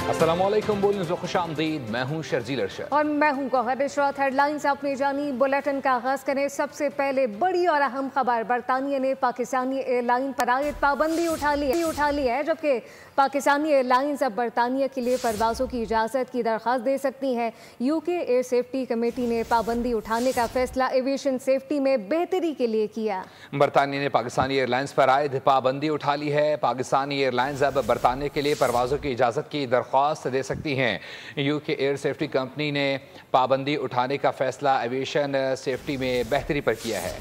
السلام علیکم، بول نیوز خوش آمدید، میں ہوں شرجیل ارشد اور میں ہوں گوہر اشرت۔ ہیڈ لائنز اپنی جانی بلیٹن کا آغاز کریں۔ سب سے پہلے بڑی اور اہم خبر، برطانیہ نے پاکستانی ایئر لائن پر عائد پابندی اٹھا لی ہے، جبکہ پاکستانی ایئر لائنز اب برطانیہ کے لیے پروازوں کی اجازت کی درخواست دے سکتی ہیں۔ یو کے ایئر سیفٹی کمیٹی نے پابندی اٹھانے کا فیصلہ ایویشن سیفٹی میں بہتری کے لیے کیا۔ برطانیہ نے پاکستانی ایئر لائنز پر عائد پابندی اٹھا لی ہے۔ پاکستانی ایئر لائنز اب برطانیہ کے لیے پروازوں کی اجازت کی درخواست دے سکتی ہیں۔ یو کے ایئر سیفٹی کمپنی نے پابندی اٹھانے کا فیصلہ ایویشن سیفٹی میں بہتری پر کیا ہے۔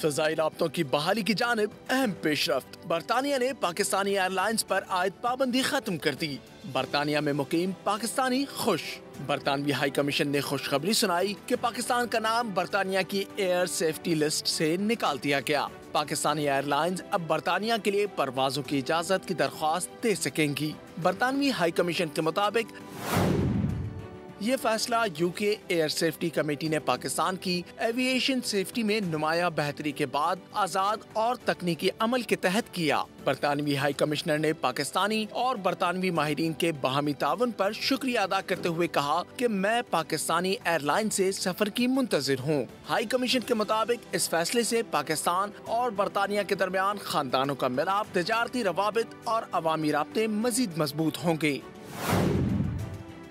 فضائی رابطوں کی بحالی کی جانب اہم پیش رفت، برطانیہ نے پاکستانی ایئر لائنز پر عائد پابندی ختم کر دی۔ برطانیہ میں مقیم پاکستانی خوش۔ برطانوی ہائی کمیشن نے خوشخبری سنائی کہ پاکستان کا نام برطانیہ کی ایئر سیفٹی لسٹ سے نکال دیا گیا۔ پاکستانی ایئر لائنز اب برطانیہ کے لیے پروازوں کی اجازت کی درخواست دے سکیں گی۔ برطانوی ہائی کمیشن کے مطابق یہ فیصلہ یو کے ایئر سیفٹی کمیٹی نے پاکستان کی ایویشن سیفٹی میں نمایاں بہتری کے بعد آزاد اور تکنیکی عمل کے تحت کیا۔ برطانوی ہائی کمشنر نے پاکستانی اور برطانوی ماہرین کے باہمی تعاون پر شکریہ ادا کرتے ہوئے کہا کہ میں پاکستانی ایئر لائن سے سفر کی منتظر ہوں۔ ہائی کمیشن کے مطابق اس فیصلے سے پاکستان اور برطانیہ کے درمیان خاندانوں کا ملاپ، تجارتی روابط اور عوامی رابطے مزید مضبوط ہوں گے۔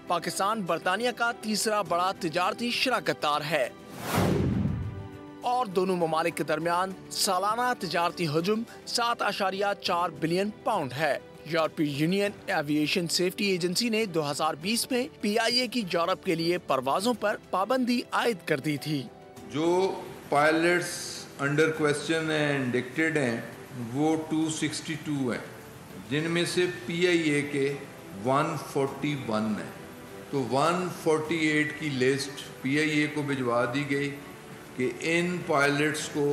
پاکستان برطانیہ کا تیسرا بڑا تجارتی شراکت دار ہے اور دونوں ممالک کے درمیان سالانہ تجارتی حجم 7.4 بلین پاؤنڈ ہے۔ یورپی یونین ایویشن سیفٹی ایجنسی نے 2020 میں پی آئی اے کی یورپ کے لیے پروازوں پر پابندی عائد کر دی تھی۔ جو پائلٹس انڈر کوسچن ہیں، انڈکٹڈ ہیں، وہ 262 ہیں، جن میں سے پی آئی اے کے 141 ہیں۔ تو 148 کی لسٹ پی آئی اے کو بھجوا دی گئی کہ ان پائلٹس کو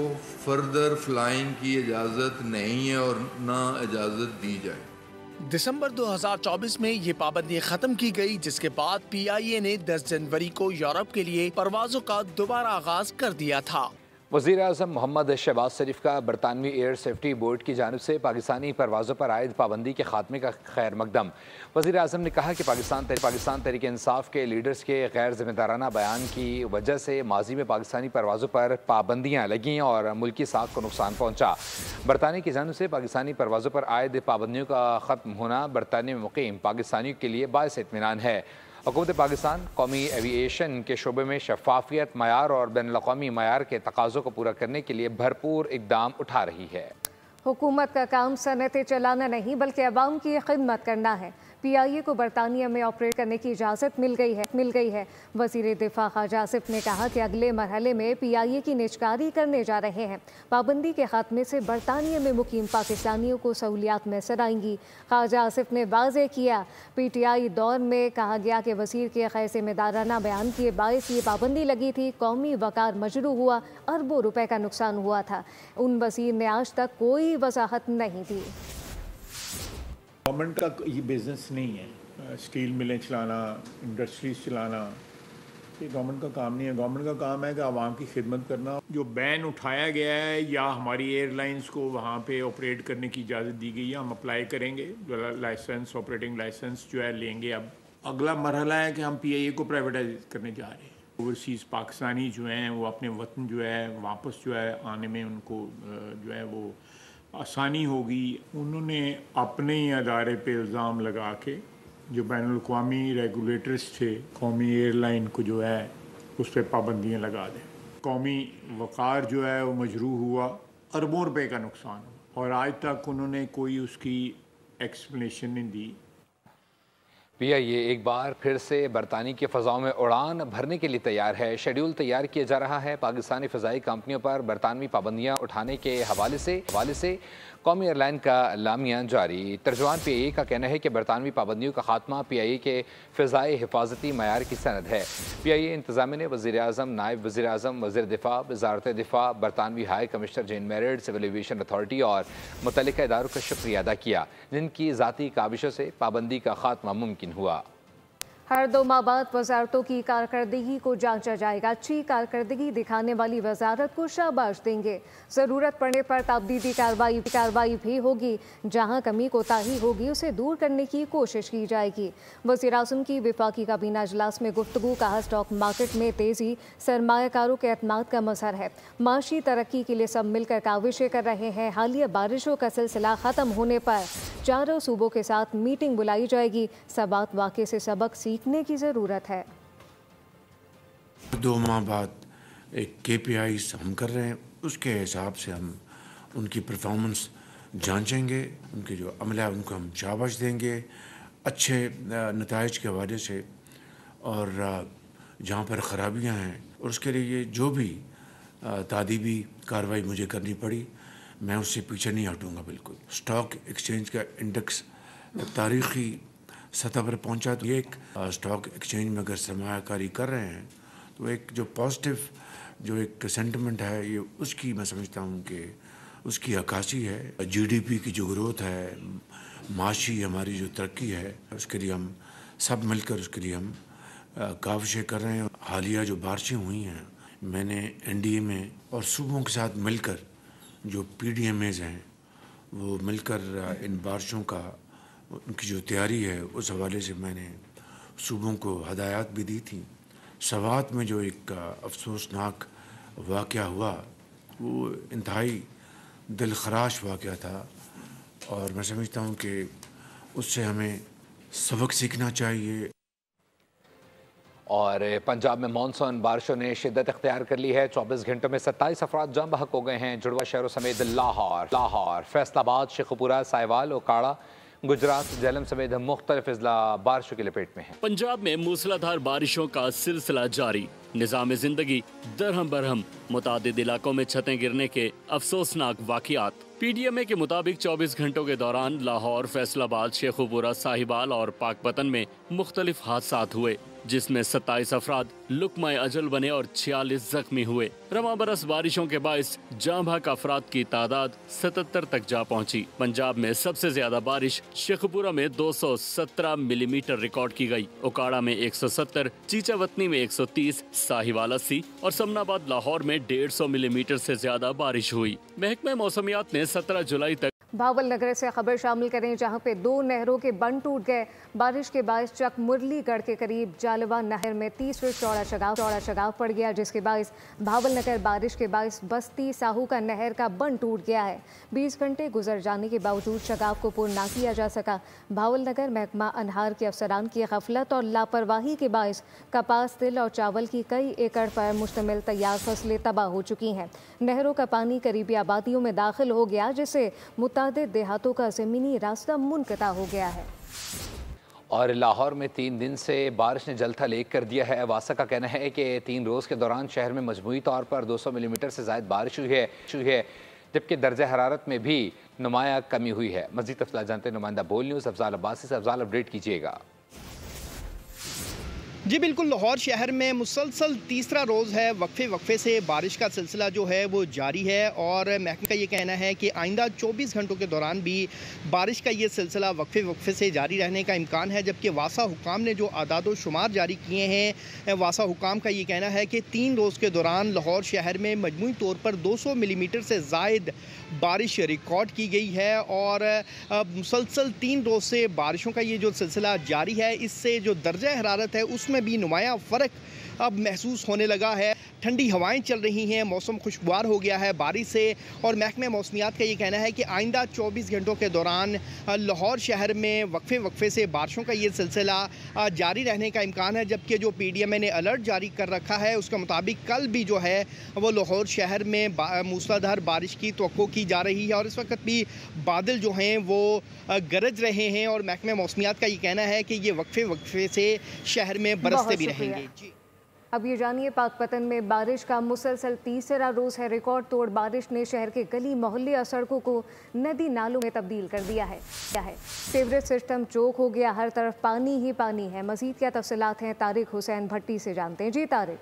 فردر فلائنگ کی اجازت نہیں ہے اور نہ اجازت دی جائے۔ دسمبر 2024 میں یہ پابندی ختم کی گئی، جس کے بعد پی آئی اے نے 10 جنوری کو یورپ کے لیے پروازوں کا دوبارہ آغاز کر دیا تھا۔ وزیر اعظم محمد شہباز شریف کا برطانوی ایئر سیفٹی بورڈ کی جانب سے پاکستانی پروازوں پر عائد پابندی کے خاتمے کا خیر مقدم۔ وزیر اعظم نے کہا کہ پاکستان تحریک انصاف کے لیڈرز کے غیر ذمہ دارانہ بیان کی وجہ سے ماضی میں پاکستانی پروازوں پر پابندیاں لگیں اور ملکی ساکھ کو نقصان پہنچا۔ برطانیہ کی جانب سے پاکستانی پروازوں پر عائد پابندیوں کا ختم ہونا برطانیہ میں مقیم پاکستانیوں کے لیے باعث اطمینان ہے۔ حکومت پاکستان قومی ایویشن کے شعبے میں شفافیت، معیار اور بین الاقوامی معیار کے تقاضوں کو پورا کرنے کے لیے بھرپور اقدام اٹھا رہی ہے۔ حکومت کا کام صنعتیں چلانا نہیں بلکہ عوام کی خدمت کرنا ہے۔ پی آئی اے کو برطانیہ میں آپریٹ کرنے کی اجازت مل گئی ہے۔ وزیر دفاع خواجہ آصف نے کہا کہ اگلے مرحلے میں پی آئی اے کی نجکاری کرنے جا رہے ہیں۔ پابندی کے خاتمے سے برطانیہ میں مقیم پاکستانیوں کو سہولیات میسر آئیں گی۔ خواجہ آصف نے واضح کیا، پی ٹی آئی دور میں کہا گیا کہ وزیر کے غیر ذمہ دارانہ بیان کے باعث یہ پابندی لگی تھی، قومی وقار مجروح ہوا، اربوں روپے کا نقصان ہوا تھا۔ ان وزیر نے آج تک کوئی وضاحت نہیں دی۔ گورنمنٹ کا یہ بزنس نہیں ہے، اسٹیل ملیں چلانا، انڈسٹریز چلانا، یہ گورنمنٹ کا کام نہیں ہے۔ گورنمنٹ کا کام ہے کہ عوام کی خدمت کرنا۔ جو بین اٹھایا گیا ہے یا ہماری ایئر لائنز کو وہاں پہ آپریٹ کرنے کی اجازت دی گئی ہے، ہم اپلائی کریں گے، جو لائسنس، آپریٹنگ لائسنس جو ہے لیں گے۔ اب اگلا مرحلہ ہے کہ ہم پی آئی اے کو پرائیویٹائز کرنے جا رہے ہیں۔ اوورسیز پاکستانی جو ہیں وہ اپنے وطن جو ہے واپس جو ہے آنے میں ان کو جو ہے وہ آسانی ہوگی۔ انہوں نے اپنے ہی ادارے پہ الزام لگا کے جو بین الاقوامی ریگولیٹرز تھے قومی ایئر لائن کو جو ہے اس پہ پابندیاں لگا دیں۔ قومی وقار جو ہے وہ مجروح ہوا، اربوں روپے کا نقصان ہوا، اور آج تک انہوں نے کوئی اس کی ایکسپلینیشن نہیں دی۔ پی آئی اے ایک بار پھر سے برطانیہ کی فضاؤں میں اڑان بھرنے کے لیے تیار ہے۔ شیڈول تیار کیا جا رہا ہے۔ پاکستانی فضائی کمپنیوں پر برطانوی پابندیاں اٹھانے کے حوالے سے قومی ایئر لائن کا اعلامیہ جاری۔ ترجمان پی آئی اے کا کہنا ہے کہ برطانوی پابندیوں کا خاتمہ پی آئی اے کے فضائی حفاظتی معیار کی سند ہے۔ پی آئی اے انتظامیہ نے وزیر اعظم، نائب وزیر اعظم، وزیر دفاع، وزارت دفاع، برطانوی high commissioner Jane Marriott, civil aviation authority اور متعلقہ اداروں کا شکریہ ادا کیا، جن کی ذاتی کاوشوں سے پابندی کا خاتمہ ممکن ہوا۔ हर 2 माह बाद वजारतों की कारकर्दगी को जांचा जाएगा। अच्छी कारकर्दगी दिखाने वाली वजारत को शाबाश देंगे। ज़रूरत पड़ने पर ताबदीदी कार्रवाई भी होगी। जहां कमी कोताही होगी उसे दूर करने की कोशिश की जाएगी। वज़ीर-ए-आज़म की वफाकी काबीना इजलास में गुफ्तगू। कहा, स्टॉक मार्केट में तेज़ी सरमायाकारों के एतमाद का मज़हर है। माशी तरक्की के लिए सब मिलकर काविशें कर रहे हैं। हालिया बारिशों का सिलसिला ख़त्म होने पर चारों सूबों के साथ मीटिंग बुलाई जाएगी। सबात वाक़े से सबक सीखने की ज़रूरत है। 2 माह बाद एक KPIs हम कर रहे हैं, उसके हिसाब से हम उनकी परफॉर्मेंस जांचेंगे, उनके जो अमला है उनको हम शाबाश देंगे अच्छे नताइज के हवाले से, और जहाँ पर ख़राबियाँ हैं और उसके लिए जो भी तादीबी कार्रवाई मुझे करनी पड़ी मैं उससे पीछे नहीं हटूँगा। बिल्कुल स्टॉक एक्सचेंज का इंडेक्स तारीख़ी सतह पर पहुँचा, तो ये एक स्टॉक एक्सचेंज में अगर सरमायाकारी कर रहे हैं तो एक जो पॉजिटिव जो एक सेंटिमेंट है ये उसकी मैं समझता हूँ कि उसकी अक्कासी है। GDP की जो ग्रोथ है, माशी हमारी जो तरक्की है, उसके लिए हम सब मिलकर उसके लिए हम काविशें कर रहे हैं। हालिया जो बारिशें हुई हैं, मैंने NDA में और सूबों के साथ मिलकर जो PDMAs हैं वो मिलकर इन बारिशों का उनकी जो तैयारी है उस हवाले से मैंने सूबों को हदायत भी दी थी। सवात में जो एक अफसोसनाक वाक़या हुआ वो इंतहाई दिलखराश वाक़या था और मैं समझता हूँ कि उससे हमें सबक सीखना चाहिए। और पंजाब में मानसून बारिशों ने शिद्दत इख्तियार कर ली है। 24 घंटों में 27 अफराद जाम बहक हो गए हैं। जुड़वा शहरों समेत लाहौर, फैसलाबाद, शेखुपुरा, साहिवाल, ओकाड़ा, गुजरात, झेलम समेत मुख्तलिफ अजला बारिशों की लपेट में हैं। पंजाब में मूसलाधार बारिशों का सिलसिला जारी। निज़ाम जिंदगी दरहम बरहम। मुतादिद इलाकों में छतें गिरने के अफसोसनाक वाक़ियात। PDMA के मुताबिक 24 घंटों के दौरान लाहौर, फैसलाबाद, शेखुपुरा, साहिवाल और पाकपतन में मुख्तलिफ हादसात हुए, जिसमें 27 अफराद लुकमाए अजल बने और 46 जख्मी हुए। रवां बरस बारिशों के बाइस जाँ बहक अफराद की तादाद 77 तक जा पहुंची। पंजाब में सबसे ज्यादा बारिश शेखपुरा में 217 मिलीमीटर रिकॉर्ड की गई। ओकाड़ा में 170, चीचावतनी में 130, साहिवाल 80 और समनाबाद लाहौर में 150 मिलीमीटर से ज्यादा बारिश हुई। महकमा मौसमियात ने 17 जुलाई तक भावल नगर से खबर शामिल करें, जहां पे 2 नहरों के बंद टूट गए। बारिश के बायस चक मुरलीगढ़ के करीब जालवा नहर में 30 फीट चौड़ा शगाव पड़ गया, जिसके बायस भावल नगर बारिश के बायस बस्ती साहू का नहर का बंद टूट गया है। 20 घंटे गुजर जाने के बावजूद शगाव को पूर्ण ना किया जा सका। भावल नगर महकमा अनहार के अफसरान की गफलत और लापरवाही के बायस कपास, तिल और चावल की कई एकड़ पर मुश्तमिल तैयार फसलें तबाह हो चुकी हैं। नहरों का पानी करीबी आबादियों में दाखिल हो गया, जिससे मुतादिद देहातों का ज़मीनी रास्ता मुनक़ता हो गया है। और लाहौर में 3 दिन से बारिश ने जलथा लेक कर दिया है। वासा का कहना है कि 3 रोज़ के दौरान शहर में मजमूई तौर पर 200 मिलीमीटर से ज़ायद बारिश हुई है, जबकि दर्जा हरारत में भी नुमाया कमी हुई है। मज़ीद तफ़सीलात जानते हैं नुमाइंदा बोल न्यूज़ अफजाल अब्बासी से। अफजाल, अपडेट कीजिएगा। जी बिल्कुल, लाहौर शहर में मुसलसल तीसरा रोज़ है वक्फे से बारिश का सिलसिला जो है वो जारी है और महकमे का ये कहना है कि आइंदा 24 घंटों के दौरान भी बारिश का ये सिलसिला वक्फे से जारी रहने का इम्कान है। जबकि वासा हुकाम ने जो आदाद शुमार जारी किए हैं, वासा हुकाम का ये कहना है कि 3 रोज़ के दौरान लाहौर शहर में मजमूई तौर पर 200 मिलीमीटर से ज़ायद बारिश रिकॉर्ड की गई है और मुसलसल 3 रोज़ से बारिशों का ये जो सिलसिला जारी है, इससे जो दर्जा हरारत है उसमें भी नुमाया फ़र्क अब महसूस होने लगा है। ठंडी हवाएं चल रही हैं, मौसम खुशगवार हो गया है बारिश से और महकमे मौसमियात का ये कहना है कि आइंदा 24 घंटों के दौरान लाहौर शहर में वक्फे से बारिशों का ये सिलसिला जारी रहने का इम्कान है। जबकि जो PDMA ने अलर्ट जारी कर रखा है उसके मुताबिक कल भी जो है वो लाहौर शहर में मूसलाधार बारिश की तवक्को की जा रही है और इस वक्त भी बादल जो हैं वो गरज रहे हैं और महकमे मौसमियात का ये कहना है कि ये वक्फे से शहर में बरसते भी रहेंगे। जी, अब ये जानिए, पाकपतन में बारिश का मुसलसल तीसरा रोज़ है। रिकॉर्ड तोड़ बारिश ने शहर के गली मोहल्ले और सड़कों को नदी नालों में तब्दील कर दिया है। सीवरेज सिस्टम चोक हो गया, हर तरफ पानी ही पानी है। मज़ीद क्या तफसीलात हैं, तारिक हुसैन भट्टी से जानते हैं। जी तारिक।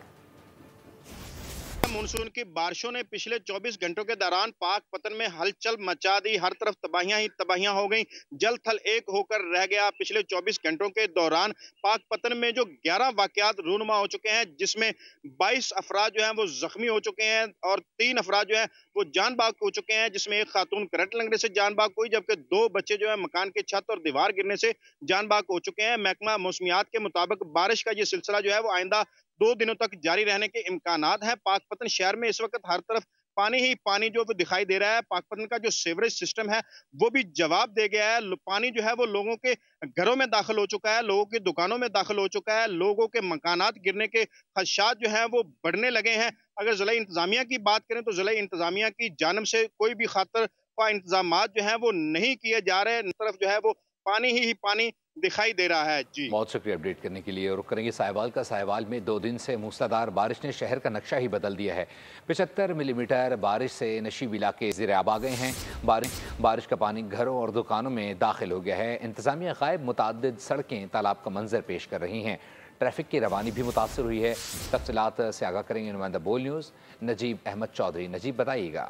मानसून की बारिशों ने पिछले 24 घंटों के दौरान पाक पतन में हलचल मचा दी। हर तरफ तबाहियां ही तबाहियां हो गई, जल थल एक होकर रह गया। पिछले 24 घंटों के दौरान पाक पतन में जो 11 वाकयात रूनुमा हो चुके हैं, जिसमें 22 अफराद जो हैं वो जख्मी हो चुके हैं और 3 अफराद जो हैं वो जान बाग हो चुके हैं, जिसमें एक खातून करंट लगने से जान बाग हुई, जबकि 2 बच्चे जो है मकान के छत और दीवार गिरने से जान बाग हो चुके हैं। महकमा मौसमियात के मुताबिक बारिश का ये सिलसिला जो है वो आइंदा 2 दिनों तक जारी रहने के इम्कानात हैं। पाकपतन शहर में इस वक्त हर तरफ पानी ही पानी जो दिखाई दे रहा है। पाकपतन का जो सीवरेज सिस्टम है वो भी जवाब दे गया है। पानी जो है वो लोगों के घरों में दाखिल हो चुका है, लोगों की दुकानों में दाखिल हो चुका है, लोगों के मकानात गिरने के खदशात जो हैं वो बढ़ने लगे हैं। अगर ज़िला इंतजामिया की बात करें तो ज़िला इंतजामिया की जानब से कोई भी खातर का इंतजामात जो हैं वो नहीं किए जा रहे। तरफ जो है वो पानी ही पानी दिखाई दे रहा है। जी बहुत शुक्रिया अपडेट करने के लिए। रुक करेंगे साहिवाल का। साहिवाल में 2 दिन से मूसलाधार बारिश ने शहर का नक्शा ही बदल दिया है। 75 मिलीमीटर बारिश से नशीब इलाके ज़ेर-ए-आब आ गए हैं। बारिश का पानी घरों और दुकानों में दाखिल हो गया है। इंतजामिया गायब मुतअद्दिद सड़कें तालाब का मंजर पेश कर रही हैं। ट्रैफिक की रवानी भी मुतासर हुई है। तफसीलात से आगाह करेंगे नुमाइंदा बोल न्यूज़ नजीब अहमद चौधरी। नजीब बताइएगा।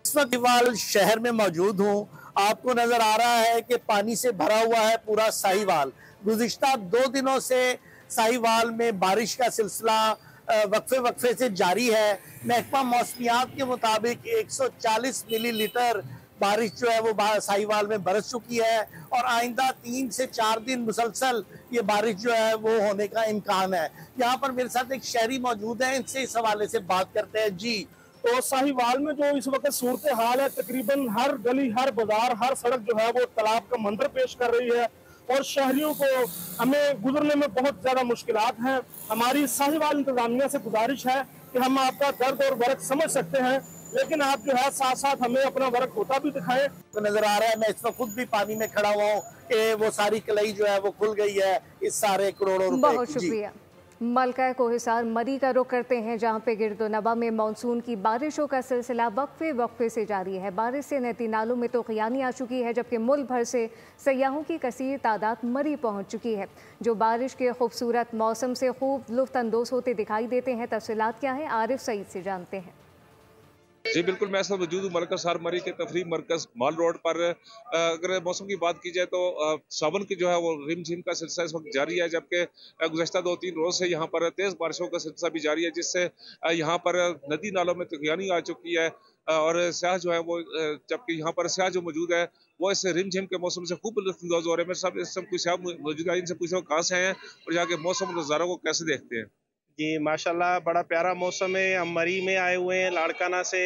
इस वक्त शहर में मौजूद हूँ। आपको नजर आ रहा है कि पानी से भरा हुआ है पूरा साहिवाल। गुज़िश्ता 2 दिनों से साहिवाल में बारिश का सिलसिला वक्फे से जारी है। महकमा मौसमियात के मुताबिक 140 मिलीलीटर बारिश जो है वो साहिवाल में बरस चुकी है और आइंदा 3 से 4 दिन मुसलसल ये बारिश जो है वो होने का इम्कान है। यहाँ पर मेरे साथ एक शहरी मौजूद है, इनसे इस हवाले से बात करते हैं। जी, तो साहिवाल में जो इस वक्त सूरत हाल है, तकरीबन हर गली, हर बाजार, हर सड़क जो है वो तालाब का मंजर पेश कर रही है और शहरियों को हमें गुजरने में बहुत ज्यादा मुश्किलात हैं। हमारी साहिवाल इंतजामिया से गुजारिश है कि हम आपका दर्द और वर्क समझ सकते हैं, लेकिन आप जो है साथ साथ हमें अपना वर्क होता भी दिखाएं। तो नजर आ रहा है, मैं इस वक्त खुद भी पानी में खड़ा हुआ हूँ कि वो सारी कलई जो है वो खुल गई है इस सारे करोड़ों रुपए। बहुत शुक्रिया। मलका कोहिसार मरी का रुख करते हैं, जहां पे गिरदोनवा में मानसून की बारिशों का सिलसिला वक्फे से जारी है। बारिश से नदी नालों में तो खियानी आ चुकी है, जबकि मुल्क भर से सयाहों की कसीर तादाद मरी पहुंच चुकी है, जो बारिश के खूबसूरत मौसम से खूब लुत्फ अंदोज होते दिखाई देते हैं। तफसीलात क्या है, आरिफ सईद से जानते हैं। जी बिल्कुल, मैं सब मौजूद हूँ मलका सार मरी के तफरीह मरकज़ माल रोड पर। अगर मौसम की बात की जाए तो सावन की जो है वो रिम झिम का सिलसिला इस वक्त जारी है, जबकि गुज़श्ता 2-3 रोज़ से यहाँ पर तेज़ बारिशों का सिलसिला भी जारी है, जिससे यहाँ पर नदी नालों में तगयानी आ चुकी है और स्याह जो है वो, जबकि यहाँ पर स्याह जो मौजूद है वो इस रिम झिम के मौसम से खूब लुत्फ़अंदोज़ हो रहे हैं। मेरे साथ इस सब कुछ स्याह मौजूद है, इनसे पूछे कहाँ से हैं और यहाँ के मौसम नज़ारों को कैसे देखते हैं। जी माशाल्लाह, बड़ा प्यारा मौसम है। हम मरी में आए हुए हैं लाड़काना से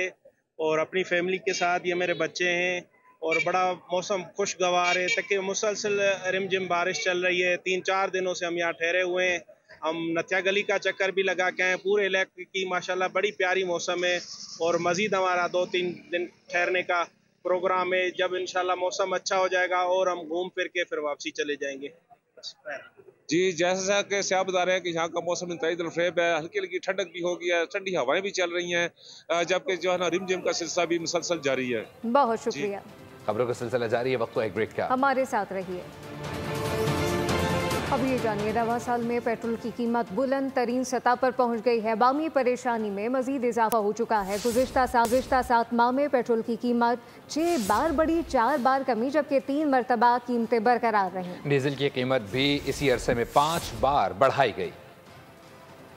और अपनी फैमिली के साथ, ये मेरे बच्चे हैं और बड़ा मौसम खुशगवार है। तक मुसलसल रिमझिम बारिश चल रही है। 3-4 दिनों से हम यहाँ ठहरे हुए हैं। हम नत्या गली का चक्कर भी लगा के आए। पूरे इलाके की माशाल्लाह बड़ी प्यारी मौसम है और मज़ीद हमारा 2-3 दिन ठहरने का प्रोग्राम है। जब इंशाल्लाह मौसम अच्छा हो जाएगा और हम घूम फिर के फिर वापसी चले जाएंगे। जी, जैसा कि स्याह बता रहे हैं कि यहाँ का मौसम इंतहाई दिलफरेब है, हल्की हल्की ठंडक भी हो गई है, ठंडी हवाएं भी चल रही हैं, जबकि जो है ना रिमझिम का सिलसिला भी मुसलसल जारी है। बहुत शुक्रिया। खबरों का सिलसिला जारी है, वक्त तो एक ब्रेक का, हमारे साथ रहिए। अब ये जानिए, नवा साल में पेट्रोल की कीमत बुलंद तरीन सतह पर पहुंच गई है। बामी परेशानी में मजीद इजाफा हो चुका है। गुज़िश्ता 7 माह में पेट्रोल की कीमत 6 बार बढ़ी, 4 बार कमी, जबकि 3 मरतबा कीमतें बरकरार रहीं। डीजल की कीमत भी इसी अरसे में 5 बार बढ़ाई गई।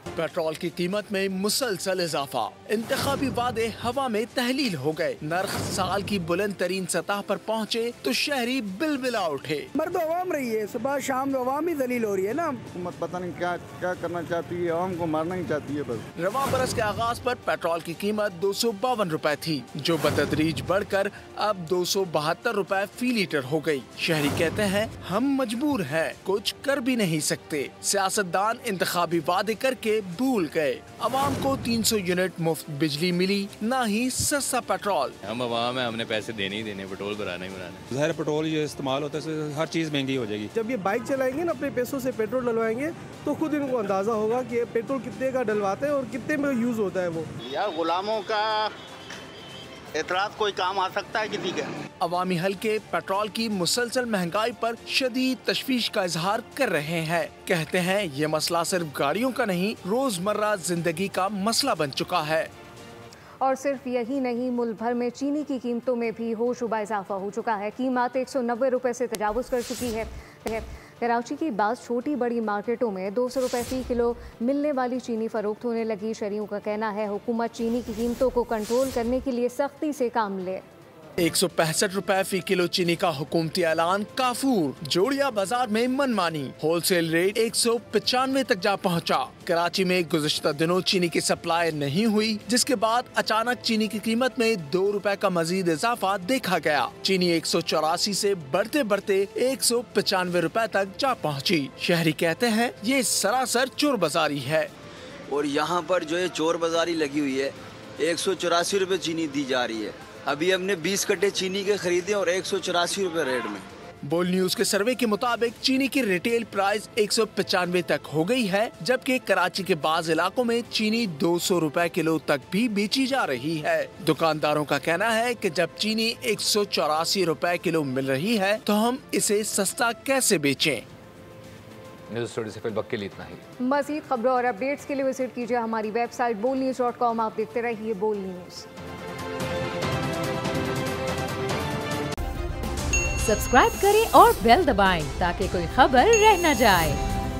पेट्रोल की कीमत में मुसलसल इजाफा, इंतखाबी वादे हवा में तहलील हो गए। नर्ख साल की बुलंद तरीन सतह पर पहुँचे तो शहरी बिलबिला उठे। मर्द अवाम रही है, सुबह शाम अवाम ही दलील हो रही है ना। हुकूमत पता नहीं क्या करना चाहती है, अवाम को मारना ही चाहती है बस। रवां बरस के आगाज पर पेट्रोल की कीमत 252 रुपए थी, जो बतदरीज बढ़कर अब 272 रुपए फी लीटर हो गई। शहरी कहते हैं हम मजबूर हैं, कुछ कर भी नहीं सकते। सियासतदान इंतखाबी वादे करके भूल गए। अवाम को 300 यूनिट मुफ्त बिजली मिली, ना ही सस्ता पेट्रोल। हम अवाम है, हमने पैसे देने ही देने, पेट्रोल भराना ही भराना। ज़ाहिर पेट्रोल ये इस्तेमाल होता है, हर चीज़ महंगी हो जाएगी। जब ये बाइक चलाएंगे ना, अपने पैसों से पेट्रोल डलवाएंगे तो खुद इनको अंदाजा होगा कि पेट्रोल कितने का डलवाते हैं और कितने में यूज होता है वो। यार गुलामों का एतराज़ कोई काम आ सकता है किसी के। अवामी हल्के पेट्रोल की मुसलसल महंगाई पर शदीद तशवीश का इजहार कर रहे हैं। कहते हैं ये मसला सिर्फ गाड़ियों का नहीं, रोजमर्रा जिंदगी का मसला बन चुका है। और सिर्फ यही नहीं, मुल्क भर में चीनी की कीमतों में भी होशरुबा इजाफा हो चुका है। कीमत 190 रुपए से तजावुज कर चुकी है। कराची की बाज़ छोटी बड़ी मार्केटों में 200 रुपए फी किलो मिलने वाली चीनी फरोख्त होने लगी। शहरियों का कहना है हुकूमत चीनी की कीमतों को कंट्रोल करने के लिए सख्ती से काम ले। 165 रुपए फी किलो चीनी का हुकूमती ऐलान काफूर। जोड़िया बाजार में मनमानी, होलसेल रेट 195 तक जा पहुंचा। कराची में गुज़श्ता दिनों चीनी की सप्लाई नहीं हुई, जिसके बाद अचानक चीनी की कीमत में 2 रुपए का मजीद इजाफा देखा गया। चीनी 184 से बढ़ते बढ़ते 195 रुपए तक जा पहुंची। शहरी कहते हैं ये सरासर चोर बाजारी है। और यहाँ पर जो है चोर बाजारी लगी हुई है। 184 रुपए चीनी दी जा रही है। अभी हमने 20 कट्टे चीनी के खरीदे और 184 रुपए रेट में। बोल न्यूज के सर्वे के मुताबिक चीनी की रिटेल प्राइस 195 तक हो गई है, जबकि कराची के बाज इलाकों में चीनी 200 रुपए किलो तक भी बेची जा रही है। दुकानदारों का कहना है कि जब चीनी 184 रुपए किलो मिल रही है तो हम इसे सस्ता कैसे बेचें। न्यूज़ स्टूडियो से फिल वक्त के लिए इतना ही। मज़ीद खबरों और अपडेट्स के लिए विजिट कीजिए हमारी वेबसाइट bolnews.com। आप देखते रहिए बोल न्यूज़। सब्सक्राइब करें और बेल दबाएं ताकि कोई खबर रह न जाए।